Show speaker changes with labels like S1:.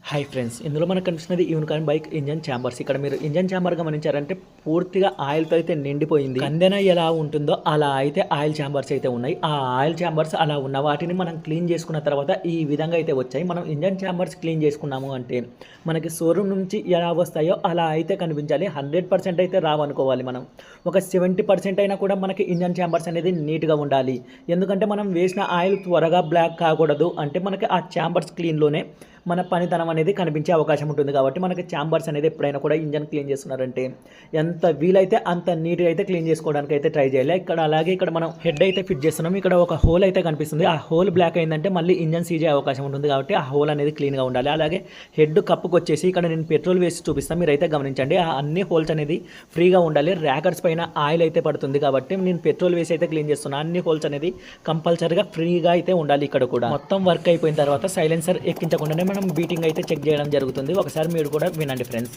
S1: Hi friends, ఇందులో మనకు కనిపిస్తున్నది యూనికార్న్ బైక్ ఇంజన్ ఛాంబర్స్. ఇక్కడ మీరు ఇంజన్ ఛాంబర్ గమనించారంటే పూర్తిగా ఆయిల్తో అయితే నిండిపోయింది. కందెన ఎలా ఉంటుందో అలా అయితే ఆయిల్ ఛాంబర్స్ అయితే ఉన్నాయి. ఆ ఆయిల్ ఛాంబర్స్ అలా ఉన్న వాటిని మనం క్లీన్ చేసుకున్న తర్వాత ఈ విధంగా అయితే వచ్చాయి. మనం ఇంజన్ ఛాంబర్స్ క్లీన్ చేసుకున్నాము అంటే మనకి షోరూమ్ నుంచి ఎలా వస్తాయో అలా అయితే కనిపించాలి. 100% అయితే రావనుకోవాలి. మనం ఒక 70% అయినా కూడా మనకి ఇంజన్ ఛాంబర్స్ అనేది నీట్గా ఉండాలి. ఎందుకంటే మనం వేసిన ఆయిల్ త్వరగా బ్లాక్ కాకూడదు. అంటే మనకి ఆ ఛాంబర్స్ క్లీన్లోనే మన పనితనం అనేది కనిపించే అవకాశం ఉంటుంది. కాబట్టి మనకి ఛాంబర్స్ అనేది ఎప్పుడైనా కూడా ఇంజన్ క్లీన్ చేస్తున్నారంటే ఎంత వీలైతే అంత నీట్గా అయితే క్లీన్ చేసుకోవడానికి అయితే ట్రై చేయాలి. అలాగే ఇక్కడ మనం హెడ్ అయితే ఫిట్ చేస్తున్నాం. ఇక్కడ ఒక హోల్ అయితే కనిపిస్తుంది. ఆ హోల్ బ్లాక్ అయిందంటే మళ్ళీ ఇంజన్ సీజ్ అయ్యే అవకాశం ఉంటుంది. కాబట్టి ఆ హోల్ అనేది క్లీన్గా ఉండాలి. అలాగే హెడ్ కప్పుకు వచ్చేసి ఇక్కడ నేను పెట్రోల్ వేసి చూపిస్తాను, మీరైతే గమనించండి. ఆ అన్ని హోల్స్ అనేది ఫ్రీగా ఉండాలి. ర్యాకర్స్ పైన ఆయిల్ అయితే పడుతుంది కాబట్టి నేను పెట్రోల్ వేసి అయితే క్లీన్ చేస్తున్నాను. అన్ని హోల్స్ అనేది కంపల్సరీగా ఫ్రీగా అయితే ఉండాలి. ఇక్కడ కూడా మొత్తం వర్క్ అయిపోయిన తర్వాత సైలెన్సర్ ఎక్కించకుండానే మనం బీటింగ్ అయితే చెక్ చేయడం జరుగుతుంది. ఒకసారి మీరు కూడా వినండి ఫ్రెండ్స్.